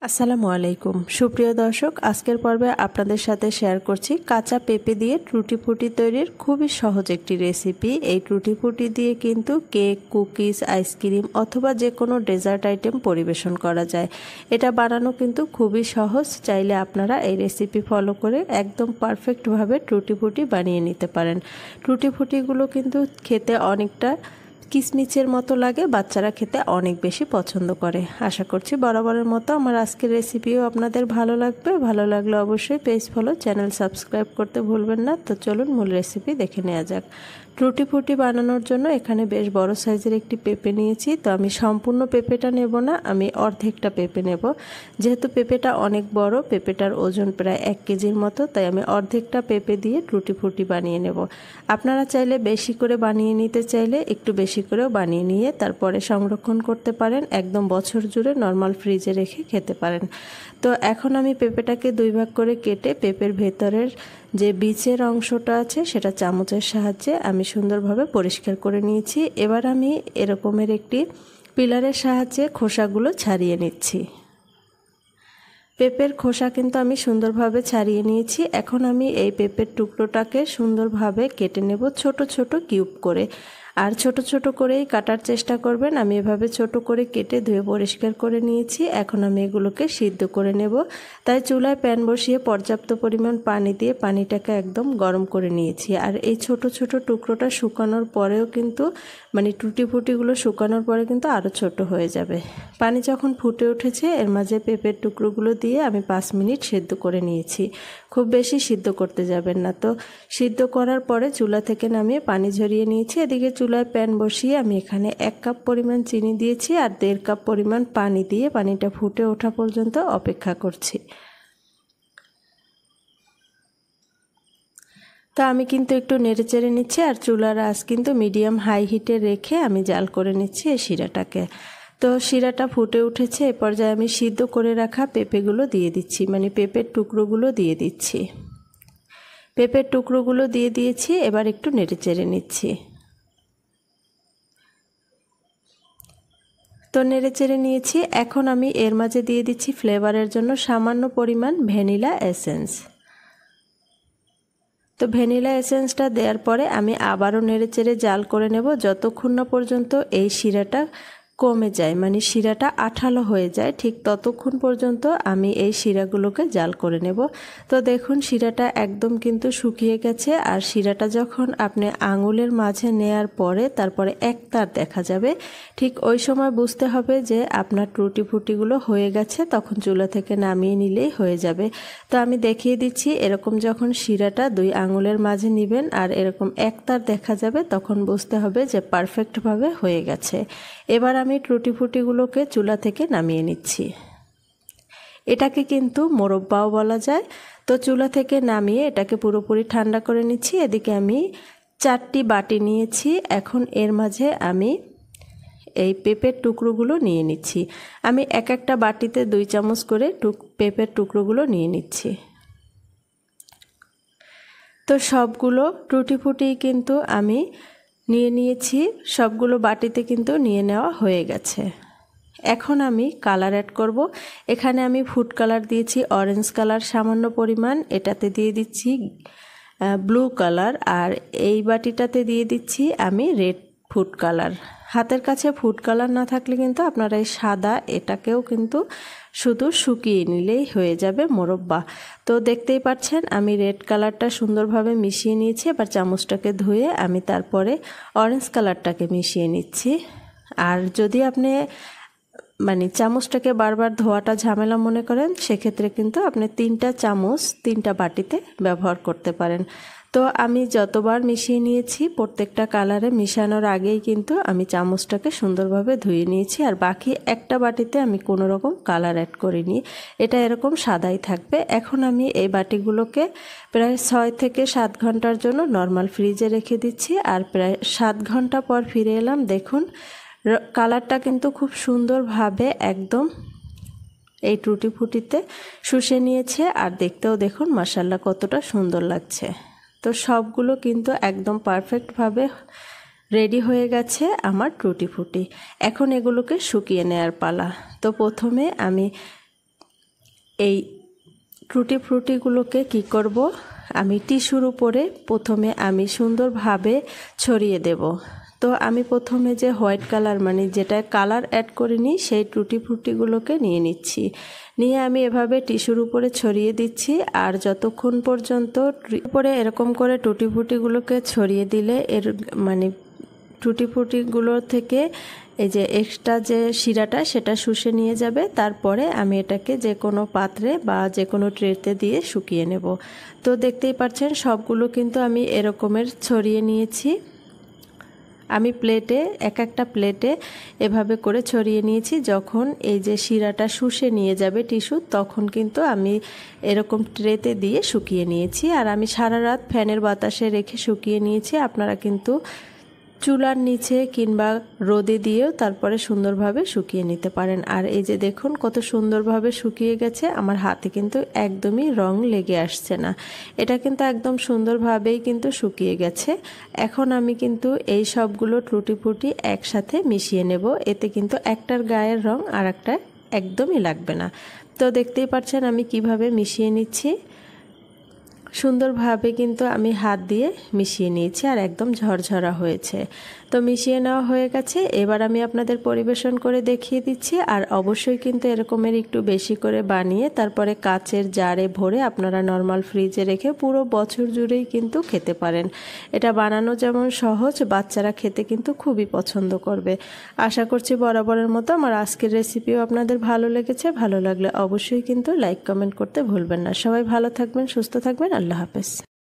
আসসালামু আলাইকুম সুপ্রিয় দর্শক, আজকের পর্বে আপনাদের সাথে শেয়ার করছি কাঁচা পেঁপে দিয়ে টুটি ফুটি তৈরির খুবই সহজ একটি রেসিপি। এই টুটি ফুটি দিয়ে কিন্তু কেক, কুকিজ, আইসক্রিম অথবা যে কোনো ডেজার্ট আইটেম পরিবেশন করা যায়। এটা বানানো কিন্তু খুবই সহজ। চাইলে আপনারা এই রেসিপি ফলো করে একদম পারফেক্টভাবে টুটি ফুটি বানিয়ে নিতে পারেন। টুটি ফুটিগুলো কিন্তু খেতে অনেকটা কিসমিচের মতো লাগে, বাচ্চারা খেতে অনেক বেশি পছন্দ করে। আশা করছি বরাবরের মতো আমার আজকের রেসিপিও আপনাদের ভালো লাগবে। ভালো লাগলে অবশ্যই পেজ ফলো, চ্যানেল সাবস্ক্রাইব করতে ভুলবেন না। তো চলুন মূল রেসিপি দেখে নেওয়া যাক। টুটি ফুটি বানানোর জন্য এখানে বেশ বড় সাইজের একটি পেঁপে নিয়েছি। তো আমি সম্পূর্ণ পেঁপেটা নেব না, আমি অর্ধেকটা পেঁপে নেব। যেহেতু পেঁপেটা অনেক বড়, পেঁপেটার ওজন প্রায় 1 কেজির মতো, তাই আমি অর্ধেকটা পেঁপে দিয়ে টুটি ফুটি বানিয়ে নেব। আপনারা চাইলে বেশি করে বানিয়ে নিতে চাইলে একটু বেশি করেও বানিয়ে নিয়ে তারপরে সংরক্ষণ করতে পারেন, একদম বছর জুড়ে নর্মাল ফ্রিজে রেখে খেতে পারেন। তো এখন আমি পেঁপেটাকে 2 ভাগ করে কেটে পেঁপের ভেতরের যে বীজের অংশটা আছে সেটা চামচের সাহায্যে আমি সুন্দরভাবে পরিষ্কার করে নিয়েছি। এবার আমি এরকমের একটি পিলারের সাহায্যে খোসাগুলো ছাড়িয়ে নিচ্ছি। পেঁপের খোসা কিন্তু আমি সুন্দরভাবে ছাড়িয়ে নিয়েছি। এখন আমি এই পেঁপের টুকরোটাকে সুন্দরভাবে কেটে নেব ছোট ছোট কিউব করে। আর ছোট ছোট করেই কাটার চেষ্টা করবেন। আমি এভাবে ছোট করে কেটে ধুয়ে পরিষ্কার করে নিয়েছি। এখন আমি এগুলোকে সিদ্ধ করে নেব। তাই চুলায় প্যান বসিয়ে পর্যাপ্ত পরিমাণ পানি দিয়ে পানিটাকে একদম গরম করে নিয়েছি। আর এই ছোট ছোট টুকরোটা শুকানোর পরেও কিন্তু টুটি ফুটিগুলো শুকানোর পরে কিন্তু আরও ছোট হয়ে যাবে। পানি যখন ফুটে উঠেছে এর মাঝে পেঁপের টুকরোগুলো দিয়ে আমি 5 মিনিট সিদ্ধ করে নিয়েছি। খুব বেশি সিদ্ধ করতে যাবেন না। তো সিদ্ধ করার পরে চুলা থেকে নামিয়ে পানি ঝরিয়ে নিয়েছি। এদিকে চুলায় প্যান বসিয়ে আমি এখানে 1 কাপ পরিমাণ চিনি দিয়েছি আর 1.5 কাপ পরিমাণ পানি দিয়ে পানিটা ফুটে ওঠা পর্যন্ত অপেক্ষা করছি। তা আমি কিন্তু একটু নেড়েচেড়ে নিচ্ছি আর চুলার আঁচ কিন্তু মিডিয়াম হাই হিটে রেখে আমি জাল করে নিচ্ছি এই শিরাটাকে। তো শিরাটা ফুটে উঠেছে, এ পর্যায়ে আমি সিদ্ধ করে রাখা পেঁপেগুলো দিয়ে দিচ্ছি, পেঁপের টুকরোগুলো দিয়ে দিচ্ছি। পেঁপের টুকরোগুলো দিয়ে দিয়েছি, এবার একটু নেড়েচেড়ে নিচ্ছি। তো নেড়েচেড়ে নিয়েছি। এখন আমি এর মাঝে দিয়ে দিচ্ছি ফ্লেভারের জন্য সামান্য পরিমাণ ভ্যানিলা এসেন্স। তো ভ্যানিলা এসেন্সটা দেওয়ার পরে আমি আবারও নেড়েচেড়ে জাল করে নেব যতক্ষণ না পর্যন্ত এই শিরাটা কমে যায়, শিরাটা আঠালো হয়ে যায়, ঠিক ততক্ষণ পর্যন্ত আমি এই শিরাগুলোকে জাল করে নেব। তো দেখুন শিরাটা একদম কিন্তু শুকিয়ে গেছে। আর শিরাটা যখন আপনি আঙুলের মাঝে নেয়ার পরে তারপরে একতার দেখা যাবে, ঠিক ওই সময় বুঝতে হবে যে আপনার টুটি ফুটিগুলো হয়ে গেছে, তখন চুলা থেকে নামিয়ে নিলেই হয়ে যাবে। তো আমি দেখিয়ে দিচ্ছি, এরকম যখন শিরাটা 2 আঙুলের মাঝে নেবেন আর এরকম একতার দেখা যাবে, তখন বুঝতে হবে যে পারফেক্টভাবে হয়ে গেছে। এবার আমি টুটি ফুটিগুলোকে চুলা থেকে নামিয়ে নিচ্ছি। এটাকে কিন্তু মোরব্বাও বলা যায়। তো চুলা থেকে নামিয়ে এটাকে পুরোপুরি ঠান্ডা করে নিচ্ছি। এদিকে আমি 4টি বাটি নিয়েছি। এখন এর মাঝে আমি এই পেঁপের টুকরোগুলো নিয়ে নিচ্ছি। আমি এক একটা বাটিতে 2 চামচ করে পেঁপের টুকরোগুলো নিয়ে নিচ্ছি। তো সবগুলো টুটি ফুটি কিন্তু আমি নিয়ে নিয়েছি, সবগুলো বাটিতে কিন্তু নিয়ে নেওয়া হয়ে গেছে। এখন আমি কালার অ্যাড করব। এখানে আমি ফুড কালার দিয়েছি অরেঞ্জ কালার সামান্য পরিমাণ, এটাতে দিয়ে দিচ্ছি ব্লু কালার, আর এই বাটিটাতে দিয়ে দিচ্ছি আমি রেড ফুড কালার। হাতের কাছে ফুড কালার না থাকলে কিন্তু আপনারা এই সাদা এটাকেও কিন্তু শুধু শুকিয়ে নিলেই হয়ে যাবে মোরব্বা। তো দেখতেই পাচ্ছেন আমি রেড কালারটা সুন্দরভাবে মিশিয়ে নিয়েছি। এবার চামচটাকে ধুয়ে আমি তারপরে অরেঞ্জ কালারটাকে মিশিয়ে নিচ্ছি। আর যদি আপনি চামচটাকে বারবার ধোয়াটা ঝামেলা মনে করেন, সেক্ষেত্রে কিন্তু আপনি 3টা চামচ 3টা বাটিতে ব্যবহার করতে পারেন। তো আমি যতবার মিশিয়ে নিয়েছি প্রত্যেকটা কালারে মিশানোর আগেই কিন্তু আমি চামচটাকে সুন্দরভাবে ধুয়ে নিয়েছি। আর বাকি একটা বাটিতে আমি কোনো রকম কালার অ্যাড করিনি, এটা এরকম সাদাই থাকবে। এখন আমি এই বাটিগুলোকে প্রায় 6 থেকে 7 ঘন্টার জন্য নর্মাল ফ্রিজে রেখে দিচ্ছি। আর প্রায় 7 ঘন্টা পর ফিরে এলাম। দেখুন কালারটা কিন্তু খুব সুন্দরভাবে একদম এই টুটি ফুটিতে শুষে নিয়েছে। আর দেখতেও দেখুন মাশাআল্লাহ কতটা সুন্দর লাগছে। তো সবগুলো কিন্তু একদম পারফেক্টভাবে রেডি হয়ে গেছে আমার টুটি ফুটি। এখন এগুলোকে শুকিয়ে নেওয়ার পালা। তো প্রথমে আমি এই টুটি ফ্রুটিগুলোকে কি করব, আমি টিস্যুর উপরে প্রথমে আমি সুন্দরভাবে ছড়িয়ে দেব। তো আমি প্রথমে যে হোয়াইট কালার মানে যেটা কালার অ্যাড করিনি সেই টুটি ফ্রুটিগুলোকে নিয়ে নিচ্ছি, নিয়ে আমি এভাবে টিস্যুর উপরে ছড়িয়ে দিচ্ছি। আর যতক্ষণ পর্যন্ত উপরে এরকম করে টুটি ফ্রুটিগুলোকে ছড়িয়ে দিলে এর মানে টুটি ফ্রুটিগুলো থেকে এই যে এক্সট্রা যে শিরাটা সেটা শুষে নিয়ে যাবে। তারপরে আমি এটাকে যে কোনো পাত্রে বা যে কোনো ট্রেতে দিয়ে শুকিয়ে নেব। তো দেখতেই পাচ্ছেন সবগুলো কিন্তু আমি এরকমের ছড়িয়ে নিয়েছি। আমি প্লেটে একটা প্লেটে এভাবে করে ছড়িয়ে নিয়েছি। যখন এই যে শিরাটা শুষে নিয়ে যাবে টিস্যু, তখন কিন্তু আমি এরকম ট্রেতে দিয়ে শুকিয়ে নিয়েছি। আর আমি সারা রাত ফ্যানের বাতাসে রেখে শুকিয়ে নিয়েছি। আপনারা কিন্তু চুলার নিচে কিংবা রোদে দিয়েও তারপরে সুন্দরভাবে শুকিয়ে নিতে পারেন। আর এই যে দেখুন কত সুন্দরভাবে শুকিয়ে গেছে, আমার হাতে কিন্তু একদমই রং লেগে আসছে না। এটা কিন্তু একদম সুন্দরভাবেই কিন্তু শুকিয়ে গেছে। এখন আমি কিন্তু এই সবগুলো টুটি ফ্রুটি একসাথে মিশিয়ে নেব, এতে কিন্তু একটার গায়ের রং আর একটা একদমই লাগবে না। তো দেখতেই পাচ্ছেন আমি কিভাবে মিশিয়ে নিচ্ছি। সুন্দরভাবে কিন্তু আমি হাত দিয়ে মিশিয়ে নিয়েছি আর একদম ঝরঝরা হয়েছে। তো মিশিয়ে নেওয়া হয়ে গেছে। এবার আমি আপনাদের পরিবেশন করে দেখিয়ে দিচ্ছি। আর অবশ্যই কিন্তু এরকমের একটু বেশি করে বানিয়ে তারপরে কাচের জারে ভরে আপনারা নর্মাল ফ্রিজে রেখে পুরো বছর জুড়েই কিন্তু খেতে পারেন। এটা বানানো যেমন সহজ, বাচ্চারা খেতে কিন্তু খুবই পছন্দ করবে। আশা করছি বরাবরের মতো আমার আজকের রেসিপিও আপনাদের ভালো লেগেছে। ভালো লাগলে অবশ্যই কিন্তু লাইক কমেন্ট করতে ভুলবেন না। সবাই ভালো থাকবেন, সুস্থ থাকবেন। আল্লাহ হাফেজ।